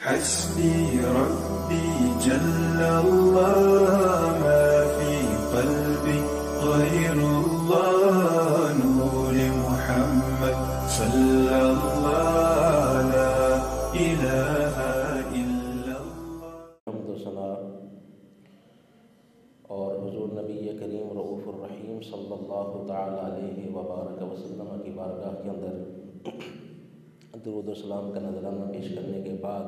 حسبي ربي جل الله ما في قلبي غير الله نور محمد صلى الله لا إله إلا الله. حمد و ثنا اور حضور نبی کریم رؤوف الرحیم صلی اللہ تعالی علیہ وبارک وسلم کی بارگاہ کے اندر درود و سلام کا نذرانہ پیش کرنے کے بعد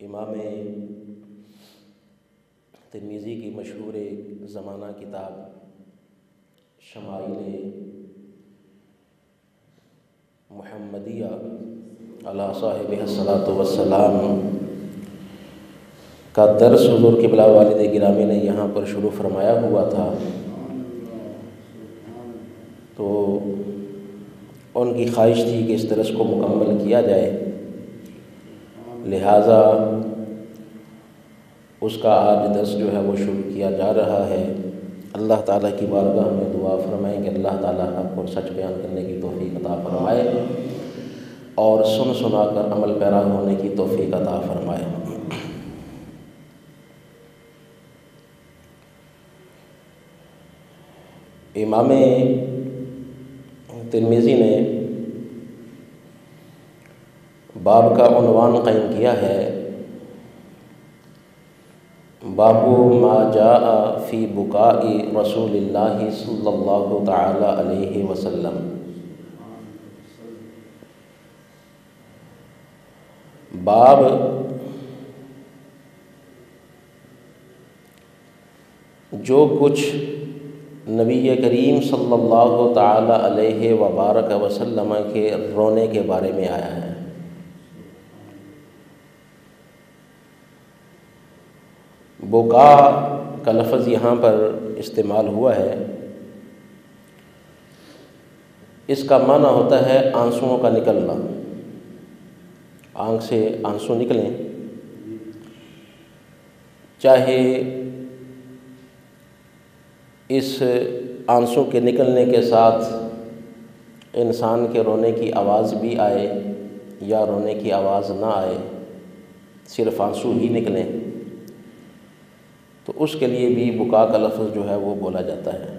امام ترمذی کی مشہور زمانہ کتاب شمائل محمدیہ علی صاحبہ الصلاۃ والسلام کا درس حضور قبلہ والد گرامی نے یہاں پر شروع فرمایا ہوا تھا، تو ان کی خواہش تھی کہ اس درس کو مکمل کیا جائے، لہٰذا اس کا آج درس جو ہے وہ شروع کیا جا رہا ہے۔ اللہ تعالیٰ کی بارگاہ میں دعا فرمائیں کہ اللہ تعالیٰ حق اور سچ بیان کرنے کی توفیق عطا فرمائے اور سن سنا کر عمل پیرا ہونے کی توفیق عطا فرمائے۔ امام ترمذی نے باب کا عنوان قائم کیا ہے، باب ما جاء فی بکاء رسول اللہ صلی اللہ تعالی علیہ وسلم۔ باب جو کچھ نبی کریم صلی اللہ تعالی علیہ وبارک وسلم کے رونے کے بارے میں آیا ہے۔ بکا کا لفظ یہاں پر استعمال ہوا ہے، اس کا معنی ہوتا ہے آنسوؤں کا نکلنا، آنکھ سے آنسو نکلیں، چاہے اس آنسو کے نکلنے کے ساتھ انسان کے رونے کی آواز بھی آئے یا رونے کی آواز نہ آئے، صرف آنسو ہی نکلیں، تو اس کے لیے بھی بکا کا لفظ جو ہے وہ بولا جاتا ہے۔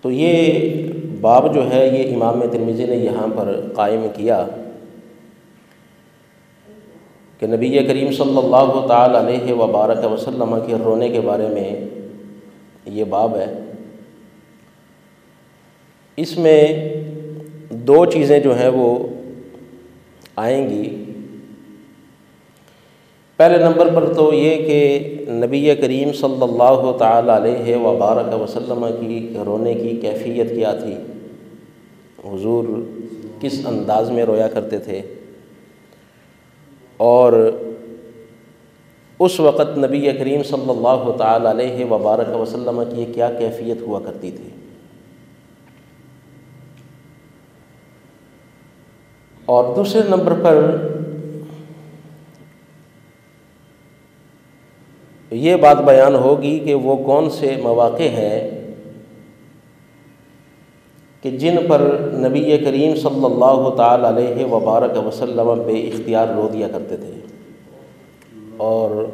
تو یہ باب جو ہے یہ امام ترمذی نے یہاں پر قائم کیا کہ نبی کریم صلی اللہ تعالی علیہ وبارک وسلم کے رونے کے بارے میں یہ باب ہے۔ اس میں دو چیزیں جو ہیں وہ آئیں گی۔ پہلے نمبر پر تو یہ کہ نبی کریم صلی اللہ تعالی علیہ وبارک وسلم کی رونے کی کیفیت کیا تھی، حضور کس انداز میں رویا کرتے تھے، اور اس وقت نبی کریم صلی اللہ تعالی علیہ وبارک وسلم کی کیا کیفیت ہوا کرتی تھی۔ اور دوسرے نمبر پر یہ بات بیان ہوگی کہ وہ کون سے مواقع ہیں کہ جن پر نبی کریم صلی اللہ تعالی علیہ وبارک وسلم بے اختیار رو دیا کرتے تھے اور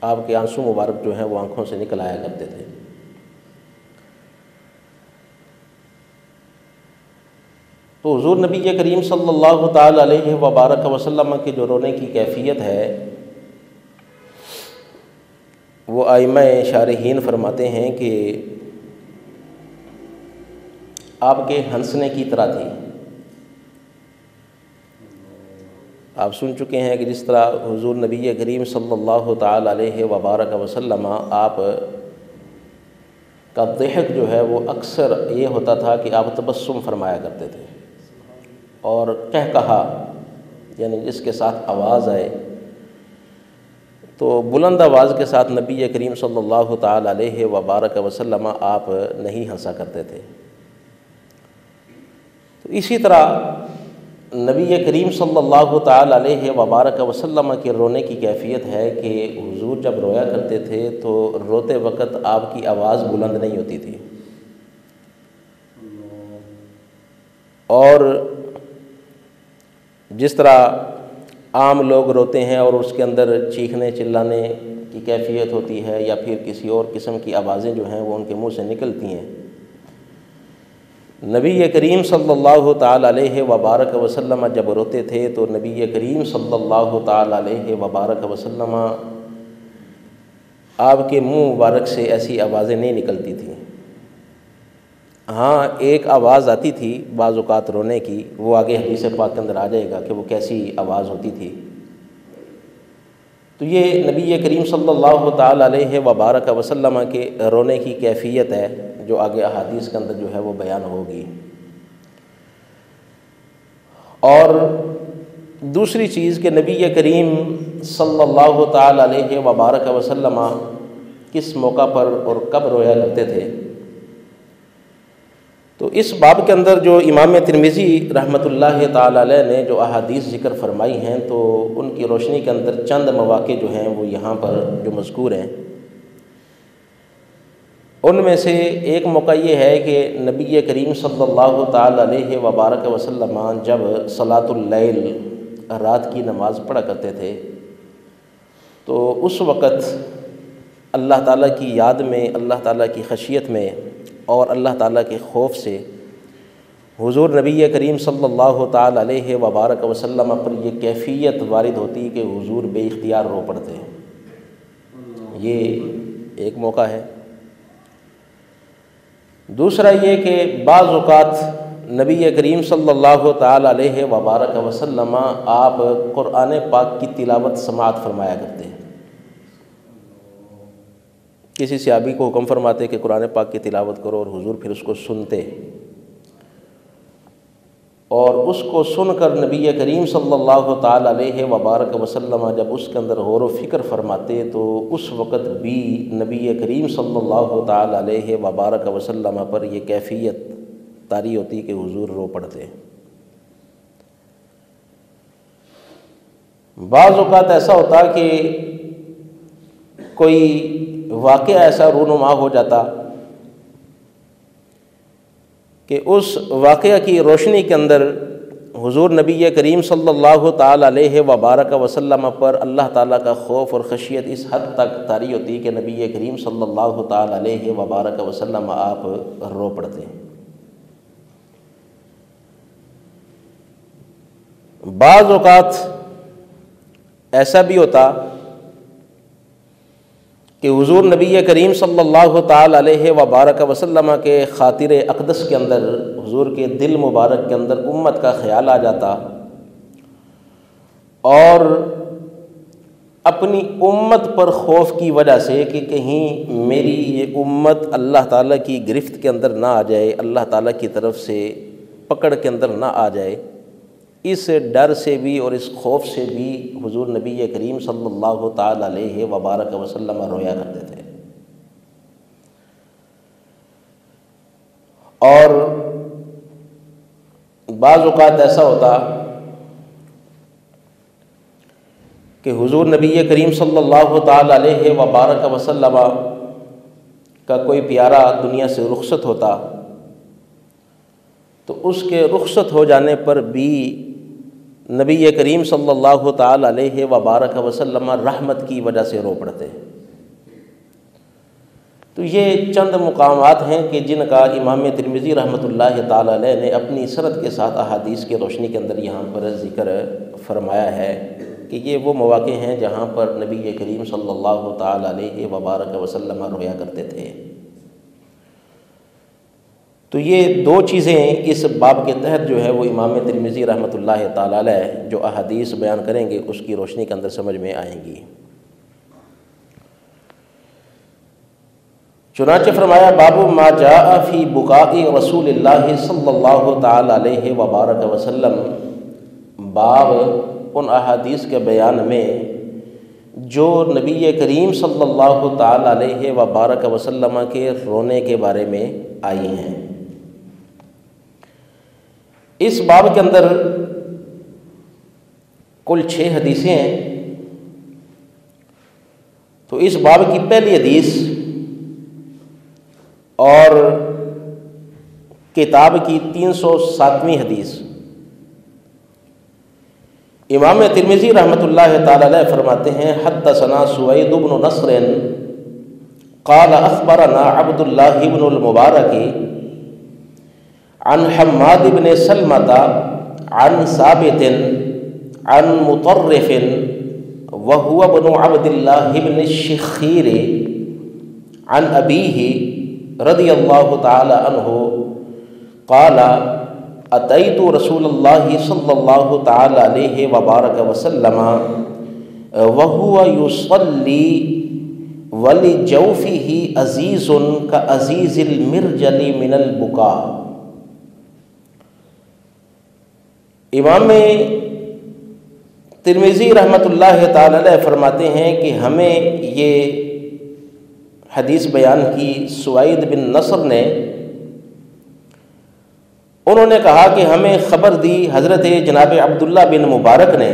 آپ کے آنسو مبارک جو ہیں وہ آنکھوں سے نکل آیا کرتے تھے۔ تو حضور نبی کریم صلی اللہ تعالی علیہ وبارک وسلم کے جو رونے کی کیفیت ہے وہ ائمہ شارحین فرماتے ہیں کہ آپ کے ہنسنے کی طرح تھی۔ آپ سن چکے ہیں کہ جس طرح حضور نبی کریم صلی اللہ تعالی علیہ وبارک وسلم آپ کا ضحک جو ہے وہ اکثر یہ ہوتا تھا کہ آپ تبسم فرمایا کرتے تھے، اور کہا یعنی جس کے ساتھ آواز آئے تو بلند آواز کے ساتھ نبی کریم صلی اللہ تعالی علیہ وبارک وسلم آپ نہیں ہنسا کرتے تھے۔ تو اسی طرح نبی کریم صلی اللہ تعالی علیہ وبارک وسلم کے رونے کی کیفیت ہے کہ حضور جب رویا کرتے تھے تو روتے وقت آپ کی آواز بلند نہیں ہوتی تھی، اور جس طرح عام لوگ روتے ہیں اور اس کے اندر چیخنے چلانے کی کیفیت ہوتی ہے یا پھر کسی اور قسم کی آوازیں جو ہیں وہ ان کے منہ سے نکلتی ہیں، نبی کریم صلی اللہ تعالی علیہ وبارک وسلم جب روتے تھے تو نبی کریم صلی اللہ تعالی علیہ وبارک وسلم آپ کے منہ مبارک سے ایسی آوازیں نہیں نکلتی تھیں۔ ہاں ایک آواز آتی تھی بعض اوقات رونے کی، وہ آگے حدیث پاک کے اندر آ جائے گا کہ وہ کیسی آواز ہوتی تھی۔ تو یہ نبی کریم صلی اللہ تعالی علیہ وبارک وسلم کے رونے کی کیفیت ہے جو آگے احادیث کے اندر جو ہے وہ بیان ہوگی۔ اور دوسری چیز کہ نبی کریم صلی اللہ تعالی علیہ وبارک وسلم کس موقع پر اور کب رویا کرتے تھے، تو اس باب کے اندر جو امام ترمذی رحمۃ اللہ تعالی علیہ نے جو احادیث ذکر فرمائی ہیں تو ان کی روشنی کے اندر چند مواقع جو ہیں وہ یہاں پر جو مذکور ہیں، ان میں سے ایک موقع یہ ہے کہ نبی کریم صلی اللہ تعالی علیہ وبارک وسلم جب صلاۃ اللیل رات کی نماز پڑھا کرتے تھے تو اس وقت اللہ تعالیٰ کی یاد میں، اللہ تعالیٰ کی خشیت میں اور اللہ تعالیٰ کے خوف سے حضور نبی کریم صلی اللہ تعالی علیہ وبارک وسلم پر یہ کیفیت وارد ہوتی کہ حضور بے اختیار رو پڑتے ہیں۔ یہ ایک موقع ہے۔ دوسرا یہ کہ بعض اوقات نبی کریم صلی اللہ تعالی علیہ وبارک وسلم آپ قرآن پاک کی تلاوت سماعت فرمایا کرتے ہیں۔ کسی صحابی کو حکم فرماتے کہ قرآن پاک کی تلاوت کرو اور حضور پھر اس کو سنتے، اور اس کو سن کر نبی کریم صلی اللہ تعالی علیہ وبارک وسلم جب اس کے اندر غور و فکر فرماتے تو اس وقت بھی نبی کریم صلی اللہ تعالی علیہ وبارک وسلم پر یہ کیفیت طاری ہوتی کہ حضور رو پڑتے۔ بعض اوقات ایسا ہوتا کہ کوئی واقعہ ایسا رونما ہو جاتا کہ اس واقعہ کی روشنی کے اندر حضور نبی کریم صلی اللہ تعالی علیہ وبارک وسلم پر اللہ تعالیٰ کا خوف اور خشیت اس حد تک طاری ہوتی کہ نبی کریم صلی اللہ تعالی علیہ وبارک وسلم آپ رو پڑتے ہیں۔ بعض اوقات ایسا بھی ہوتا کہ حضور نبی کریم صلی اللہ تعالی علیہ وبارک وسلم کے خاطر اقدس کے اندر، حضور کے دل مبارک کے اندر امت کا خیال آ جاتا اور اپنی امت پر خوف کی وجہ سے کہ کہیں میری یہ امت اللہ تعالیٰ کی گرفت کے اندر نہ آ جائے، اللہ تعالیٰ کی طرف سے پکڑ کے اندر نہ آ جائے، اس ڈر سے بھی اور اس خوف سے بھی حضور نبی کریم صلی اللہ تعالی علیہ وبارک وسلم رویا کرتے تھے۔ اور بعض اوقات ایسا ہوتا کہ حضور نبی کریم صلی اللہ تعالی علیہ وبارک وسلم کا کوئی پیارا دنیا سے رخصت ہوتا تو اس کے رخصت ہو جانے پر بھی نبی کریم صلی اللہ تعالی علیہ وبارک وسلم رحمت کی وجہ سے رو پڑتے۔ تو یہ چند مقامات ہیں کہ جن کا امام ترمذی رحمۃ اللہ تعالی علیہ نے اپنی سند کے ساتھ احادیث کی روشنی کے اندر یہاں پر ذکر فرمایا ہے کہ یہ وہ مواقع ہیں جہاں پر نبی کریم صلی اللہ تعالی علیہ وبارک وسلم رویا کرتے تھے۔ تو یہ دو چیزیں اس باب کے تحت جو ہے وہ امام ترمذی رحمۃ اللہ تعالی علیہ جو احادیث بیان کریں گے اس کی روشنی کے اندر سمجھ میں آئیں گی۔ چنانچہ فرمایا باب ما جاء فی بکاء رسول اللہ صلی اللہ تعالی علیہ وبارک وسلم، باب ان احادیث کے بیان میں جو نبی کریم صلی اللہ تعالی علیہ وبارک وسلم کے رونے کے بارے میں آئی ہیں۔ اس باب کے اندر کل 6 حدیثیں ہیں۔ تو اس باب کی پہلی حدیث اور کتاب کی 307ویں حدیث، امام ترمذی رحمۃ اللہ تعالی علیہ فرماتے ہیں حدثنا سوید بن نصر قال اخبرنا عبد اللہ بن المبارک عن حماد بن سلمۃ عن ثابت عن مطرف وهو ابن عبد الله بن الشخير عن أبيه رضي الله تعالى عنه قال أتيت رسول الله صلى الله تعالى عليه وبارك وسلم وهو يصلي ولجوفه عزيز كعزيز المرجل من البكاء۔ امام ترمذی رحمۃ اللہ تعالی علیہ فرماتے ہیں کہ ہمیں یہ حدیث بیان کی سوید بن نصر نے، انہوں نے کہا کہ ہمیں خبر دی حضرت جناب عبداللہ بن مبارک نے،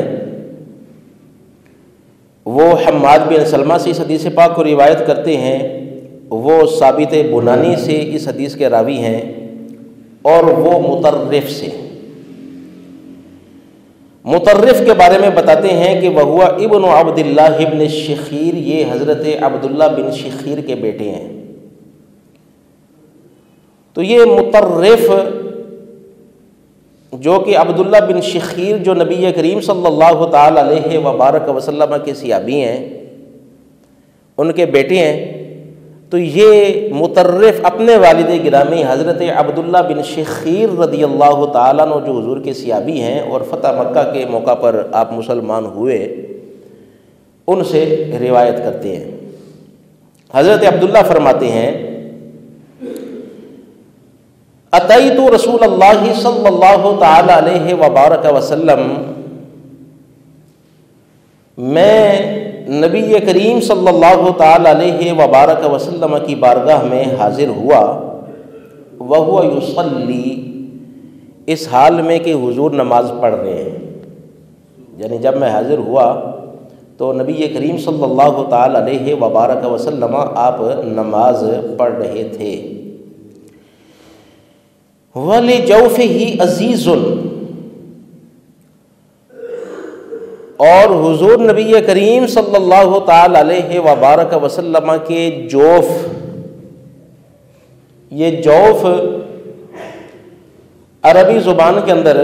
وہ حماد بن سلمہ سے اس حدیث پاک کو روایت کرتے ہیں، وہ ثابت بنانی سے اس حدیث کے راوی ہیں، اور وہ مطرف سے، مطرف کے بارے میں بتاتے ہیں کہ وہ ابن عبداللہ ابن شخیر، یہ حضرت عبداللہ بن شخیر کے بیٹے ہیں۔ تو یہ مطرف جو کہ عبداللہ بن شخیر جو نبی کریم صلی اللہ تعالی علیہ وبارک وسلم کے صحابی ہیں، ان کے بیٹے ہیں۔ تو یہ مطرف اپنے والد گرامی حضرت عبداللہ بن شخیر رضی اللہ تعالیٰ عنہ جو حضور کے صحابی ہیں اور فتح مکہ کے موقع پر آپ مسلمان ہوئے، ان سے روایت کرتے ہیں۔ حضرت عبداللہ فرماتے ہیں اتیت رسول اللہ صلی اللہ تعالی علیہ وبارک وسلم، میں نبی کریم صلی اللہ تعالی علیہ وبارک وسلم کی بارگاہ میں حاضر ہوا، وہو یصلی، اس حال میں کہ حضور نماز پڑھ رہے ہیں، یعنی جب میں حاضر ہوا تو نبی کریم صلی اللہ تعالی علیہ وبارک وسلم آپ نماز پڑھ رہے تھے۔ وَلِجَوْفِهِ عَزِيزٌ، اور حضور نبی کریم صلی اللہ تعالی علیہ وبارک وسلم کے جوف، یہ جوف عربی زبان کے اندر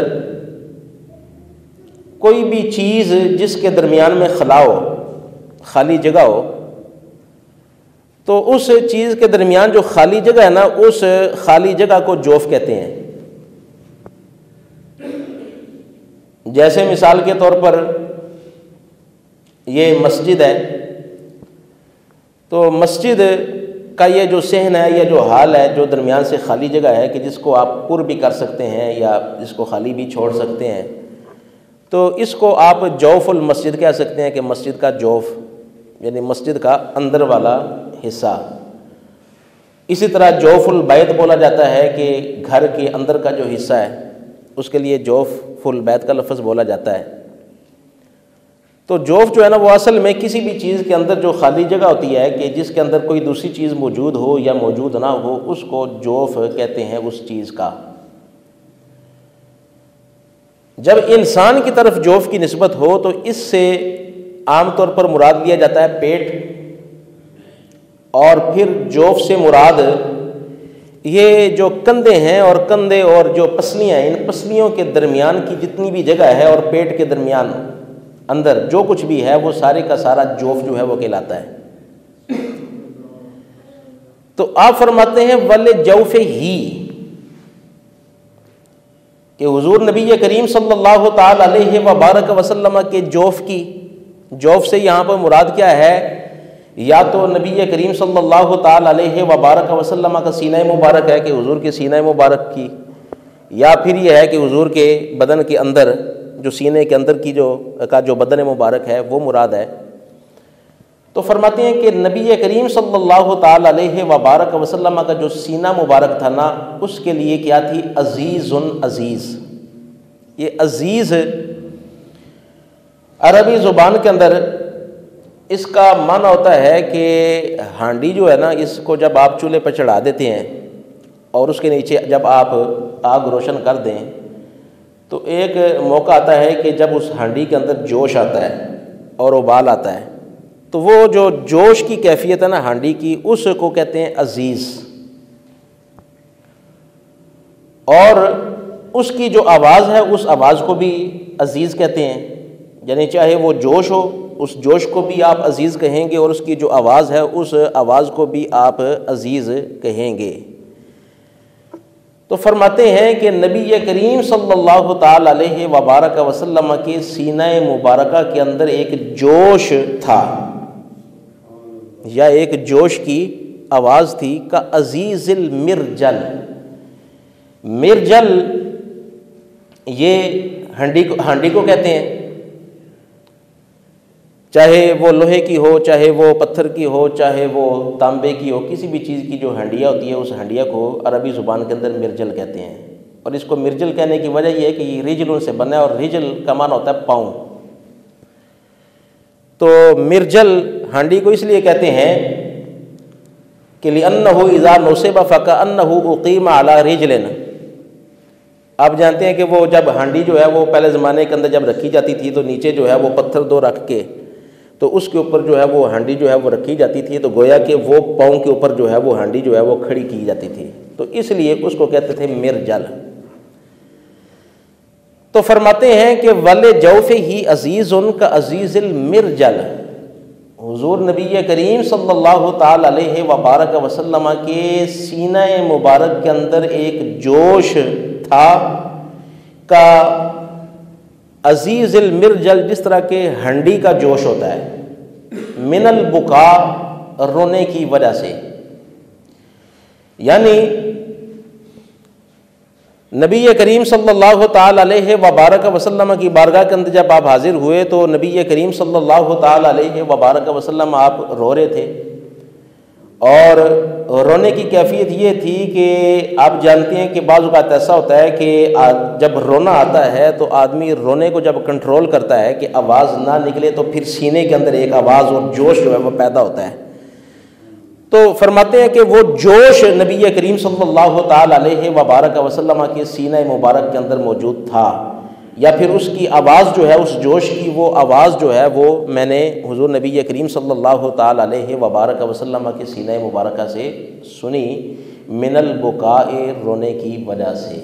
کوئی بھی چیز جس کے درمیان میں خلا ہو، خالی جگہ ہو، تو اس چیز کے درمیان جو خالی جگہ ہے نا، اس خالی جگہ کو جوف کہتے ہیں۔ جیسے مثال کے طور پر یہ مسجد ہے، تو مسجد کا یہ جو صحن ہے، یہ جو حال ہے، جو درمیان سے خالی جگہ ہے کہ جس کو آپ پر بھی کر سکتے ہیں یا جس کو خالی بھی چھوڑ سکتے ہیں، تو اس کو آپ جوف المسجد کہہ سکتے ہیں، کہ مسجد کا جوف یعنی مسجد کا اندر والا حصہ۔ اسی طرح جوف البیت بولا جاتا ہے کہ گھر کے اندر کا جو حصہ ہے، اس کے لیے جوف البیت کا لفظ بولا جاتا ہے۔ تو جوف جو ہے نا، وہ اصل میں کسی بھی چیز کے اندر جو خالی جگہ ہوتی ہے کہ جس کے اندر کوئی دوسری چیز موجود ہو یا موجود نہ ہو، اس کو جوف کہتے ہیں اس چیز کا۔ جب انسان کی طرف جوف کی نسبت ہو تو اس سے عام طور پر مراد لیا جاتا ہے پیٹ، اور پھر جوف سے مراد یہ جو کندھے ہیں، اور کندھے اور جو پسلیاں ہیں، ان پسلیوں کے درمیان کی جتنی بھی جگہ ہے اور پیٹ کے درمیان اندر جو کچھ بھی ہے، وہ سارے کا سارا جوف جو ہے وہ کہلاتا ہے۔ تو آپ فرماتے ہیں وَلِجَوْفِهِ، کہ حضور نبی کریم صلی اللہ تعالی علیہ وبارک وسلم کے جوف سے یہاں پر مراد کیا ہے؟ یا تو نبی کریم صلی اللہ تعالی علیہ وبارک وسلم کا سینہ مبارک ہے، کہ حضور کے سینہ مبارک کی، یا پھر یہ ہے کہ حضور کے بدن کے اندر جو سینے کے اندر کی جو بدن مبارک ہے وہ مراد ہے۔ تو فرماتے ہیں کہ نبی کریم صلی اللہ تعالی علیہ وبارک وسلم کا جو سینہ مبارک تھا نا، اس کے لیے کیا تھی؟ عزیز عزیز۔ یہ عزیز عربی زبان کے اندر اس کا معنی ہوتا ہے کہ ہانڈی جو ہے نا، اس کو جب آپ چولہے پہ چڑھا دیتے ہیں اور اس کے نیچے جب آپ آگ روشن کر دیں تو ایک موقع آتا ہے کہ جب اس ہانڈی کے اندر جوش آتا ہے اور ابال آتا ہے، تو وہ جو جوش کی کیفیت ہے نا ہانڈی کی، اس کو کہتے ہیں عزیز، اور اس کی جو آواز ہے اس آواز کو بھی عزیز کہتے ہیں، یعنی چاہے وہ جوش ہو اس جوش کو بھی آپ عزیز کہیں گے، اور اس کی جو آواز ہے اس آواز کو بھی آپ عزیز کہیں گے۔ تو فرماتے ہیں کہ نبی کریم صلی اللہ تعالی علیہ وبارک وسلم کے سینہ مبارکہ کے اندر ایک جوش تھا، یا ایک جوش کی آواز تھی، کا عزیز المرجل۔ مرجل یہ ہانڈی کو کہتے ہیں، چاہے وہ لوہے کی ہو، چاہے وہ پتھر کی ہو، چاہے وہ تانبے کی ہو، کسی بھی چیز کی جو ہانڈیا ہوتی ہے اس ہانڈیا کو عربی زبان کے اندر مرجل کہتے ہیں۔ اور اس کو مرجل کہنے کی وجہ یہ ہے کہ یہ رجلوں سے بنا ہے، اور رجل کا معنی ہوتا ہے پاؤں۔ تو مرجل ہانڈی کو اس لیے کہتے ہیں کہ لِأَنَّهُ إِذَا نُصِبَ فَكَأَنَّهُ أُقِيمَ عَلَى رِجْلٍ۔ آپ جانتے ہیں کہ وہ جب ہانڈی جو ہے وہ پہلے زمانے کے اندر جب رکھی جاتی تھی تو نیچے جو ہے وہ پتھر دو رکھ کے تو اس کے اوپر جو ہے وہ ہانڈی جو ہے وہ رکھی جاتی تھی، تو گویا کہ وہ پاؤں کے اوپر جو ہے وہ ہانڈی جو ہے وہ کھڑی کی جاتی تھی، تو اس لیے اس کو کہتے تھے مرجل۔ تو فرماتے ہیں کہ وَلِجَوْفِهِ عَزِيزٌ كَعَزِيزِ الْمِرْجَلِ۔ حضور نبی کریم صلی اللہ تعالی علیہ وبارک وسلم کے سینہ مبارک کے اندر ایک جوش تھا، کا عزیز المرجل، جس طرح کہ ہنڈی کا جوش ہوتا ہے، من البکا، رونے کی وجہ سے۔ یعنی نبی کریم صلی اللہ تعالی علیہ وبارک وسلم کی بارگاہ کے اندر جب آپ حاضر ہوئے تو نبی کریم صلی اللہ تعالی علیہ وبارک وسلم آپ رو رہے تھے، اور رونے کی کیفیت یہ تھی کہ آپ جانتے ہیں کہ بعض اوقات ایسا ہوتا ہے کہ جب رونا آتا ہے تو آدمی رونے کو جب کنٹرول کرتا ہے کہ آواز نہ نکلے تو پھر سینے کے اندر ایک آواز اور جوش جو ہے وہ پیدا ہوتا ہے۔ تو فرماتے ہیں کہ وہ جوش نبی کریم صلی اللہ تعالی علیہ وبارک وسلم کے سینہ مبارک کے اندر موجود تھا، یا پھر اس کی آواز جو ہے، اس جوش کی وہ آواز جو ہے وہ میں نے حضور نبی کریم صلی اللہ تعالی علیہ وبارک وسلم کے سینہ مبارکہ سے سنی، من البکاء، رونے کی وجہ سے۔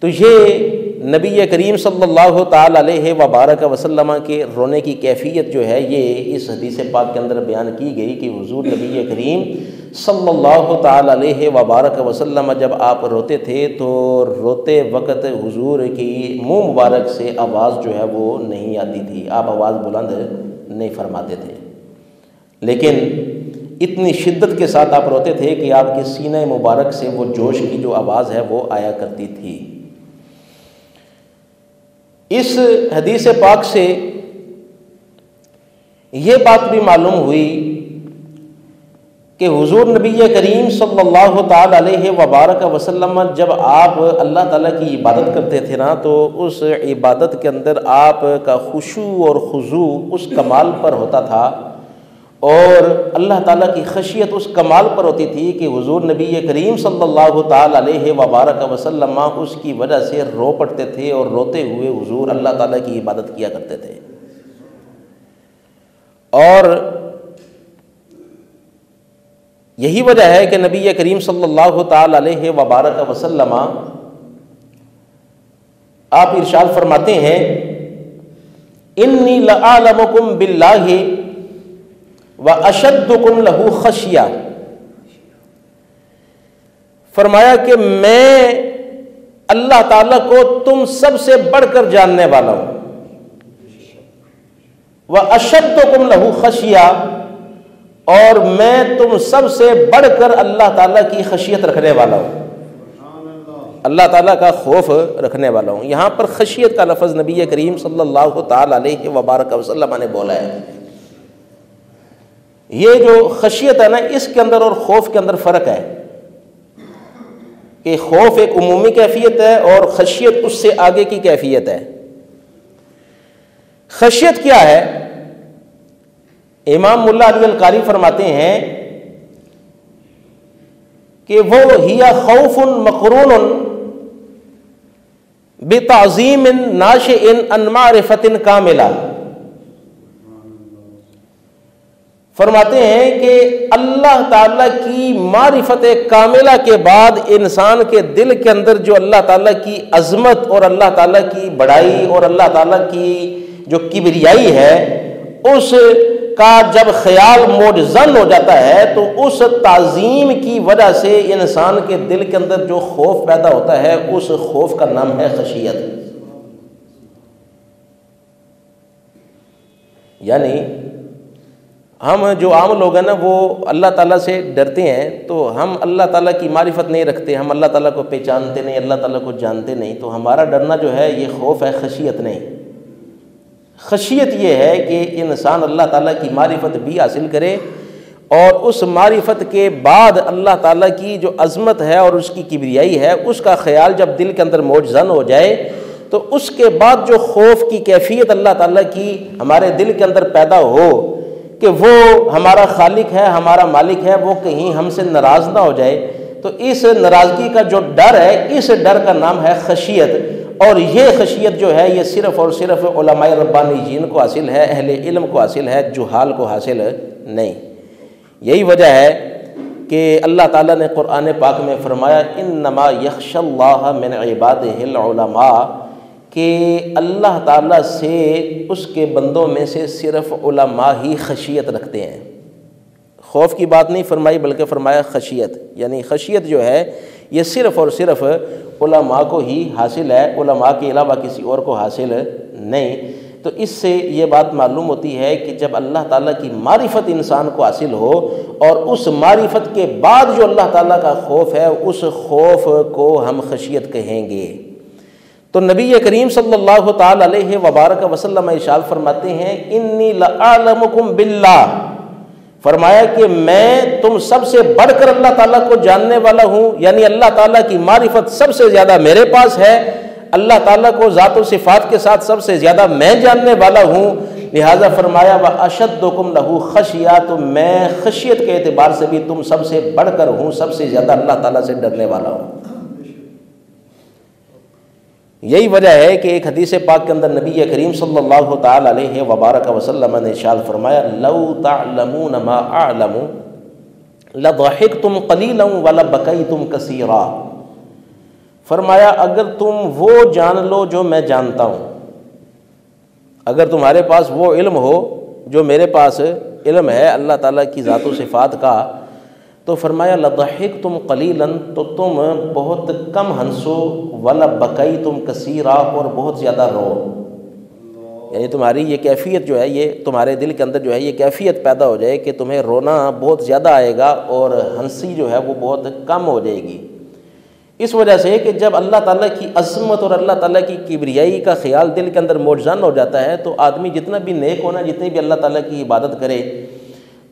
تو یہ نبی کریم صلی اللہ تعالی علیہ وبارک وسلم کے رونے کی کیفیت جو ہے یہ اس حدیث پاک کے اندر بیان کی گئی کہ حضور نبی کریم صلی اللہ تعالی علیہ وبارک وسلم جب آپ روتے تھے تو روتے وقت حضور کی منہ مبارک سے آواز جو ہے وہ نہیں آتی تھی، آپ آواز بلند نہیں فرماتے تھے، لیکن اتنی شدت کے ساتھ آپ روتے تھے کہ آپ کے سینہ مبارک سے وہ جوش کی جو آواز ہے وہ آیا کرتی تھی۔ اس حدیث پاک سے یہ بات بھی معلوم ہوئی کہ حضور نبی کریم صلی اللہ تعالی علیہ وبارک وسلم جب آپ اللہ تعالیٰ کی عبادت کرتے تھے نا تو اس عبادت کے اندر آپ کا خشوع اور خضوع اس کمال پر ہوتا تھا، اور اللہ تعالیٰ کی خشیت اس کمال پر ہوتی تھی کہ حضور نبی کریم صلی اللہ تعالی علیہ وبارک وسلم اس کی وجہ سے رو پڑتے تھے، اور روتے ہوئے حضور اللہ تعالیٰ کی عبادت کیا کرتے تھے۔ اور یہی وجہ ہے کہ نبی کریم صلی اللہ تعالی علیہ وبارک وسلم آپ ارشاد فرماتے ہیں، انی لأعلمکم باللہ وَأَشَدُّكُمْ لَهُ خَشْيَةً۔ فرمایا کہ میں اللہ تعالیٰ کو تم سب سے بڑھ کر جاننے والا ہوں، وَأَشَدُّكُمْ لَهُ خَشْيَةً، اور میں تم سب سے بڑھ کر اللہ تعالیٰ کی خشیت رکھنے والا ہوں، اللہ تعالیٰ کا خوف رکھنے والا ہوں۔ یہاں پر خشیت کا لفظ نبی کریم صلی اللہ تعالی علیہ وبارک وسلم نے بولا ہے۔ یہ جو خشیت ہے نا، اس کے اندر اور خوف کے اندر فرق ہے کہ خوف ایک عمومی کیفیت ہے اور خشیت اس سے آگے کی کیفیت ہے۔ خشیت کیا ہے؟ امام ملا علی القاری فرماتے ہیں کہ وہ ہی خوف مقرون بتعظیم ناشئ عن معرفت کاملہ، فرماتے ہیں کہ اللہ تعالیٰ کی معرفت کاملہ کے بعد انسان کے دل کے اندر جو اللہ تعالیٰ کی عظمت اور اللہ تعالیٰ کی بڑائی اور اللہ تعالیٰ کی جو کبریائی ہے اس کا جب خیال موجزن ہو جاتا ہے تو اس تعظیم کی وجہ سے انسان کے دل کے اندر جو خوف پیدا ہوتا ہے اس خوف کا نام ہے خشیت۔ یعنی ہم جو عام لوگ ہیں نا وہ اللہ تعالیٰ سے ڈرتے ہیں، تو ہم اللہ تعالیٰ کی معرفت نہیں رکھتے، ہم اللہ تعالیٰ کو پہچانتے نہیں، اللہ تعالیٰ کو جانتے نہیں، تو ہمارا ڈرنا جو ہے یہ خوف ہے، خشیت نہیں۔ خشیت یہ ہے کہ انسان اللہ تعالیٰ کی معرفت بھی حاصل کرے اور اس معرفت کے بعد اللہ تعالیٰ کی جو عظمت ہے اور اس کی کبریائی ہے اس کا خیال جب دل کے اندر موجزن ہو جائے تو اس کے بعد جو خوف کی کیفیت اللہ تعالیٰ کی ہمارے دل کے اندر پیدا ہو کہ وہ ہمارا خالق ہے، ہمارا مالک ہے، وہ کہیں ہم سے ناراض نہ ہو جائے، تو اس ناراضگی کا جو ڈر ہے اس ڈر کا نام ہے خشیت۔ اور یہ خشیت جو ہے یہ صرف اور صرف علماء ربانیین کو حاصل ہے، اہل علم کو حاصل ہے، جہال کو حاصل نہیں۔ یہی وجہ ہے کہ اللہ تعالیٰ نے قرآن پاک میں فرمایا انما یخشی اللہ من عبادہ العلماء، کہ اللہ تعالیٰ سے اس کے بندوں میں سے صرف علماء ہی خشیت رکھتے ہیں۔ خوف کی بات نہیں فرمائی بلکہ فرمایا خشیت، یعنی خشیت جو ہے یہ صرف اور صرف علماء کو ہی حاصل ہے، علماء کے علاوہ کسی اور کو حاصل نہیں۔ تو اس سے یہ بات معلوم ہوتی ہے کہ جب اللہ تعالیٰ کی معرفت انسان کو حاصل ہو اور اس معرفت کے بعد جو اللہ تعالیٰ کا خوف ہے اس خوف کو ہم خشیت کہیں گے۔ تو نبی کریم صلی اللہ تعالی علیہ وبارک وسلم ارشاد فرماتے ہیں انی لأعلمکم باللہ، فرمایا کہ میں تم سب سے بڑھ کر اللہ تعالیٰ کو جاننے والا ہوں، یعنی اللہ تعالیٰ کی معرفت سب سے زیادہ میرے پاس ہے، اللہ تعالیٰ کو ذات و صفات کے ساتھ سب سے زیادہ میں جاننے والا ہوں، لہٰذا فرمایا وَأَشَدُّكُمْ لَهُ خَشْيَةٌ، تو میں خشیت کے اعتبار سے بھی تم سب سے بڑھ کر ہوں، سب سے زیادہ اللہ تعالیٰ سے ڈرنے والا ہوں۔ یہی وجہ ہے کہ ایک حدیث پاک کے اندر نبی کریم صلی اللہ تعالی علیہ وبارک وسلم نے ارشاد فرمایا لو تعلمون ما اعلم لضحکتم قلیلا ولبکیتم کثیرا، فرمایا اگر تم وہ جان لو جو میں جانتا ہوں، اگر تمہارے پاس وہ علم ہو جو میرے پاس علم ہے اللہ تعالیٰ کی ذات و صفات کا، تو فرمایا لضحکتم قلیلا، تو تم بہت کم ہنسو، ولبکیتم کثیرا، اور بہت زیادہ رو، یعنی تمہاری یہ کیفیت جو ہے یہ تمہارے دل کے اندر جو ہے یہ کیفیت پیدا ہو جائے کہ تمہیں رونا بہت زیادہ آئے گا اور ہنسی جو ہے وہ بہت کم ہو جائے گی۔ اس وجہ سے کہ جب اللہ تعالیٰ کی عظمت اور اللہ تعالیٰ کی کبریائی کا خیال دل کے اندر موجزن ہو جاتا ہے تو آدمی جتنا بھی نیک ہونا، جتنی بھی اللہ تعالیٰ کی عبادت کرے،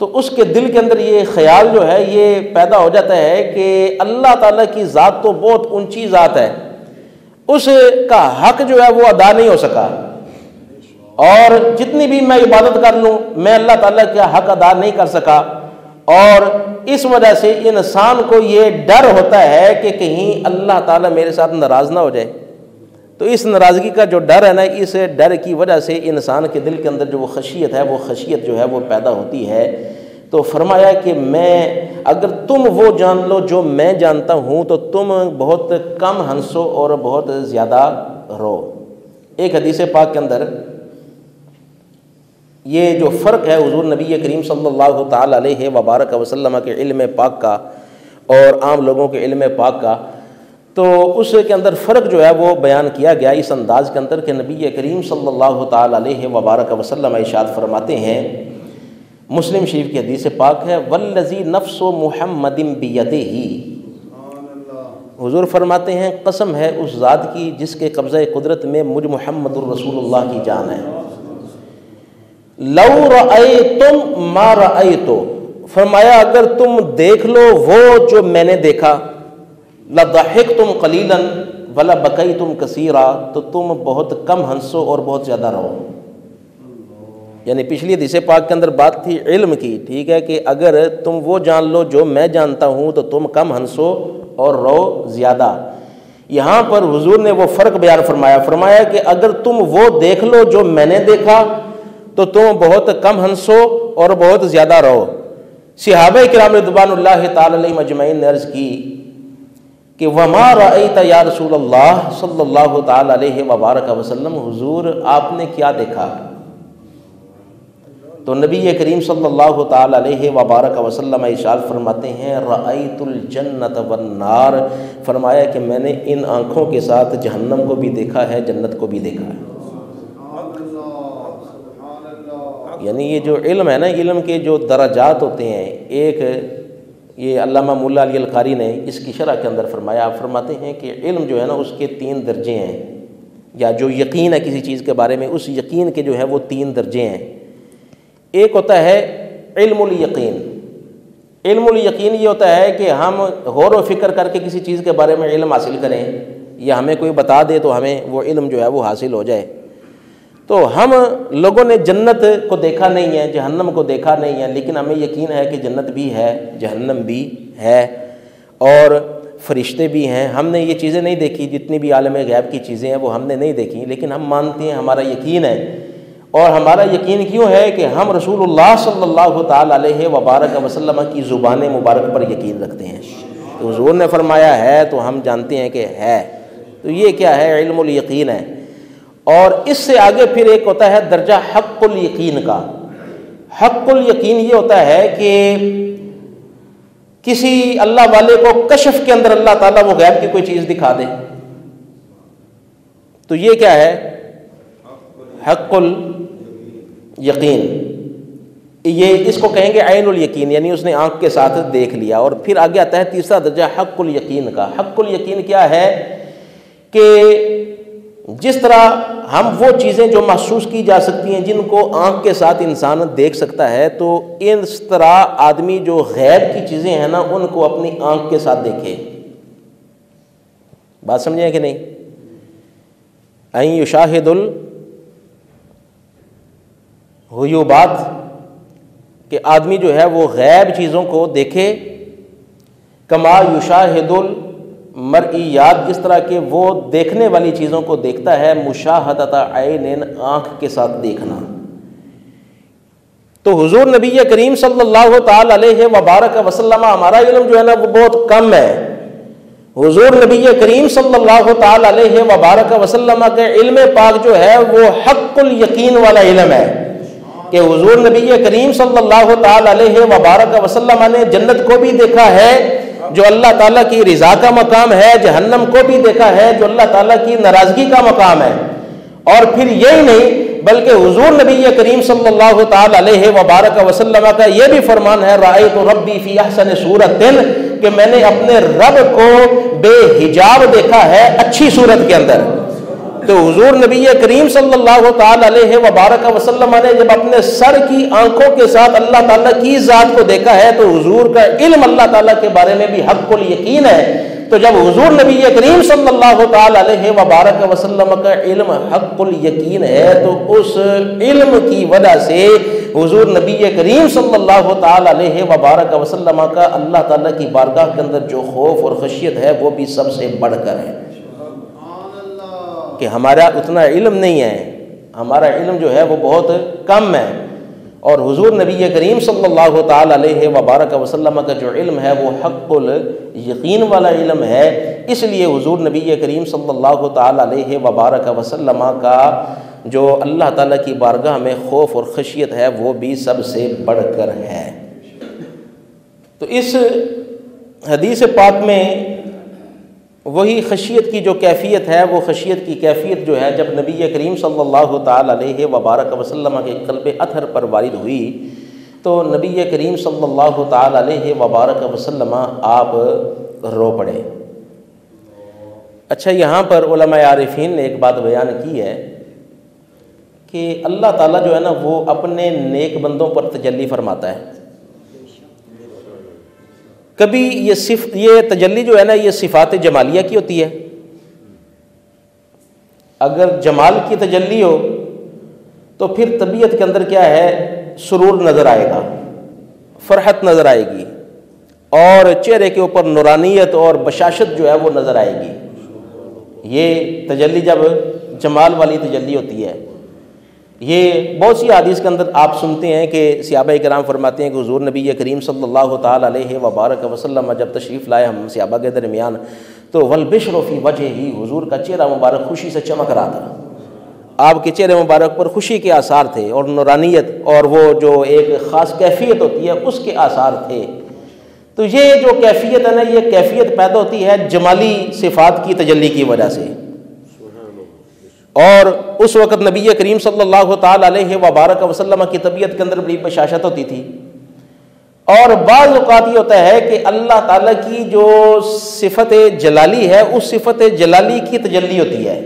تو اس کے دل کے اندر یہ خیال جو ہے یہ پیدا ہو جاتا ہے کہ اللہ تعالیٰ کی ذات تو بہت اونچی ذات ہے، اس کا حق جو ہے وہ ادا نہیں ہو سکا، اور جتنی بھی میں عبادت کر لوں میں اللہ تعالیٰ کا حق ادا نہیں کر سکا، اور اس وجہ سے انسان کو یہ ڈر ہوتا ہے کہ کہیں اللہ تعالیٰ میرے ساتھ ناراض نہ ہو جائے۔ تو اس ناراضگی کا جو ڈر ہے نا، اس ڈر کی وجہ سے انسان کے دل کے اندر جو وہ خشیت ہے، وہ خشیت جو ہے وہ پیدا ہوتی ہے۔ تو فرمایا کہ میں اگر تم وہ جان لو جو میں جانتا ہوں تو تم بہت کم ہنسو اور بہت زیادہ رو۔ ایک حدیث پاک کے اندر یہ جو فرق ہے حضور نبی کریم صلی اللہ تعالی علیہ وبارک وسلم کے علم پاک کا اور عام لوگوں کے علم پاک کا، تو اس کے اندر فرق جو ہے وہ بیان کیا گیا اس انداز کے اندر کہ نبی کریم صلی اللہ تعالی علیہ وبارک وسلم ارشاد فرماتے ہیں، مسلم شریف کی حدیث پاک ہے، والذی نفس محمد بیدہ، حضور فرماتے ہیں قسم ہے اس ذات کی جس کے قبضہ قدرت میں مجھ محمد الرسول اللہ کی جان ہے، لو رأیتم ما رأیتو، فرمایا اگر تم دیکھ لو وہ جو میں نے دیکھا، لضحکتم قلیلا ولبکیتم کثیرا، تو تم بہت کم ہنسو اور بہت زیادہ رو۔ یعنی پچھلی حدیث پاک کے اندر بات تھی علم کی، ٹھیک ہے، کہ اگر تم وہ جان لو جو میں جانتا ہوں تو تم کم ہنسو اور رو زیادہ۔ یہاں پر حضور نے وہ فرق بیان فرمایا کہ اگر تم وہ دیکھ لو جو میں نے دیکھا تو تم بہت کم ہنسو اور بہت زیادہ رہو۔ صحابہ کرام رضوان اللہ تعالی علیہم اجمعین نے عرض کی کہ وما رأیت یا رسول اللہ صلی اللہ تعالی علیہ وبارک وسلم، حضور آپ نے کیا دیکھا؟ تو نبی کریم صلی اللہ تعالی علیہ وبارک وسلم ارشاد فرماتے ہیں رأیت الجنت والنار، فرمایا کہ میں نے ان آنکھوں کے ساتھ جہنم کو بھی دیکھا ہے، جنت کو بھی دیکھا ہے۔ یعنی یہ جو علم ہے نا، علم کے جو درجات ہوتے ہیں، ایک یہ علامہ مولا علی القاری نے اس کی شرح کے اندر فرمایا، آپ فرماتے ہیں کہ علم جو ہے نا اس کے 3 درجے ہیں، یا جو یقین ہے کسی چیز کے بارے میں، اس یقین کے جو ہے وہ 3 درجے ہیں۔ ایک ہوتا ہے علم الیقین۔ علم الیقین یہ ہوتا ہے کہ ہم غور و فکر کر کے کسی چیز کے بارے میں علم حاصل کریں، یا ہمیں کوئی بتا دے تو ہمیں وہ علم جو ہے وہ حاصل ہو جائے۔ تو ہم لوگوں نے جنت کو دیکھا نہیں ہے، جہنم کو دیکھا نہیں ہے، لیکن ہمیں یقین ہے کہ جنت بھی ہے، جہنم بھی ہے، اور فرشتے بھی ہیں۔ ہم نے یہ چیزیں نہیں دیکھی، جتنی بھی عالم غیب کی چیزیں ہیں وہ ہم نے نہیں دیکھی، لیکن ہم مانتے ہیں، ہمارا یقین ہے۔ اور ہمارا یقین کیوں ہے کہ ہم رسول اللہ صلی اللہ تعالی علیہ وبارک وسلم کی زبان مبارک پر یقین رکھتے ہیں۔ تو حضور نے فرمایا ہے تو ہم جانتے ہیں کہ ہے۔ تو یہ کیا ہے؟ علم الیقین ہے۔ اور اس سے آگے پھر ایک ہوتا ہے درجہ حق الیقین کا۔ حق الیقین یہ ہوتا ہے کہ کسی اللہ والے کو کشف کے اندر اللہ تعالیٰ وہ غیب کی کوئی چیز دکھا دے، تو یہ کیا ہے؟ حق الیقین۔ یہ اس کو کہیں گے عین الیقین، یعنی اس نے آنکھ کے ساتھ دیکھ لیا۔ اور پھر آگے آتا ہے تیسرا درجہ حق الیقین کا۔ حق الیقین کیا ہے؟ کہ جس طرح ہم وہ چیزیں جو محسوس کی جا سکتی ہیں، جن کو آنکھ کے ساتھ انسان دیکھ سکتا ہے، تو اس طرح آدمی جو غیب کی چیزیں ہیں نا ان کو اپنی آنکھ کے ساتھ دیکھے۔ بات سمجھیں کہ نہیں؟ این یشاہد الغیوبات، کہ آدمی جو ہے وہ غیب چیزوں کو دیکھے، کما یشاہد المرئیات، جس طرح کہ وہ دیکھنے والی چیزوں کو دیکھتا ہے، مشاہدۃ عین، آنکھ کے ساتھ دیکھنا۔ تو حضور نبی کریم صلی اللہ تعالی علیہ وبارک وسلم، ہمارا علم جو ہے نا وہ بہت کم ہے۔ حضور نبی کریم صلی اللہ تعالی علیہ وبارک وسلم کے علم پاک جو ہے وہ حق الیقین والا علم ہے، کہ حضور نبی کریم صلی اللہ تعالی علیہ وبارک وسلم نے جنت کو بھی دیکھا ہے جو اللہ تعالیٰ کی رضا کا مقام ہے، جہنم کو بھی دیکھا ہے جو اللہ تعالیٰ کی ناراضگی کا مقام ہے۔ اور پھر یہی نہیں بلکہ حضور نبی کریم صلی اللہ تعالی علیہ وبارک وسلم کا یہ بھی فرمان ہے رأیت ربی فی احسن صورت، کہ میں نے اپنے رب کو بے حجاب دیکھا ہے، اچھی صورت کے اندر۔ تو حضور نبی کریم صلی اللہ تعالی علیہ وبارک وسلم نے جب اپنے سر کی آنکھوں کے ساتھ اللہ تعالیٰ کی ذات کو دیکھا ہے تو حضور کا علم اللہ تعالیٰ کے بارے میں بھی حق الیقین ہے۔ تو جب حضور نبی کریم صلی اللہ تعالی علیہ وبارک وسلم کا علم حق الیقین ہے تو اس علم کی وجہ سے حضور نبی کریم صلی اللہ تعالی علیہ وبارک وسلم کا اللہ تعالیٰ کی بارگاہ کے اندر جو خوف اور خشیت ہے وہ بھی سب سے بڑھ کر ہے، کہ ہمارا اتنا علم نہیں ہے، ہمارا علم جو ہے وہ بہت کم ہے۔ اور حضور نبی کریم صلی اللہ تعالی علیہ وبارک وسلم کا جو علم ہے وہ حق الیقین والا علم ہے۔ اس لیے حضور نبی کریم صلی اللہ تعالی علیہ وبارک وسلم کا جو اللہ تعالیٰ کی بارگاہ میں خوف اور خشیت ہے وہ بھی سب سے بڑھ کر ہے۔ تو اس حدیث پاک میں وہی خشیت کی جو کیفیت ہے، وہ خشیت کی کیفیت جو ہے جب نبی کریم صلی اللہ تعالی علیہ وبارک وسلم کے قلب اطہر پر وارد ہوئی تو نبی کریم صلی اللہ تعالی علیہ وبارک وسلم آپ رو پڑے۔ اچھا، یہاں پر علماء عارفین نے ایک بات بیان کی ہے کہ اللہ تعالیٰ جو ہے نا وہ اپنے نیک بندوں پر تجلی فرماتا ہے۔ کبھی یہ تجلی جو ہے نا یہ صفات جمالیہ کی ہوتی ہے، اگر جمال کی تجلی ہو تو پھر طبیعت کے اندر کیا ہے، سرور نظر آئے گا، فرحت نظر آئے گی، اور چہرے کے اوپر نورانیت اور بشاشت جو ہے وہ نظر آئے گی۔ یہ تجلی جب جمال والی تجلی ہوتی ہے، یہ بہت سی حدیث کے اندر آپ سنتے ہیں کہ صحابہ کرام فرماتے ہیں کہ حضور نبی کریم صلی اللہ تعالیٰ علیہ وبارک وسلم جب تشریف لائے ہم صحابہ کے درمیان، تو والبشر فی وجہہ، حضور کا چہرہ مبارک خوشی سے چمک رہا تھا، آپ کے چہرے مبارک پر خوشی کے آثار تھے، اور نورانیت اور وہ جو ایک خاص کیفیت ہوتی ہے اس کے آثار تھے۔ تو یہ جو کیفیت ہے نا، یہ کیفیت پیدا ہوتی ہے جمالی صفات کی تجلی کی وجہ سے، اور اس وقت نبی کریم صلی اللہ تعالیٰ علیہ وبارک وسلم کی طبیعت کے اندر بڑی بشاشت ہوتی تھی، اور بعض اوقات یہ ہوتا ہے کہ اللہ تعالیٰ کی جو صفت جلالی ہے اس صفت جلالی کی تجلی ہوتی ہے،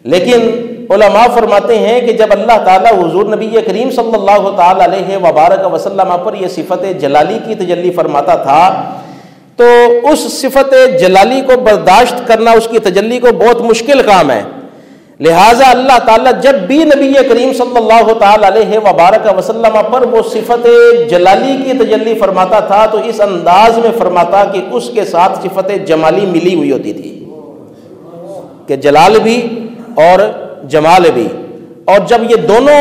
لیکن علماء فرماتے ہیں کہ جب اللہ تعالیٰ حضور نبی کریم صلی اللہ تعالیٰ علیہ وبارک وسلم پر یہ صفت جلالی کی تجلی فرماتا تھا، تو اس صفت جلالی کو برداشت کرنا اس کی تجلی کو بہت مشکل کام ہے۔ لہٰذا اللہ تعالیٰ جب بھی نبی کریم صلی اللہ تعالیٰ علیہ وبارک وسلم پر وہ صفت جلالی کی تجلی فرماتا تھا تو اس انداز میں فرماتا کہ اس کے ساتھ صفت جمالی ملی ہوئی ہوتی تھی، کہ جلال بھی اور جمال بھی، اور جب یہ دونوں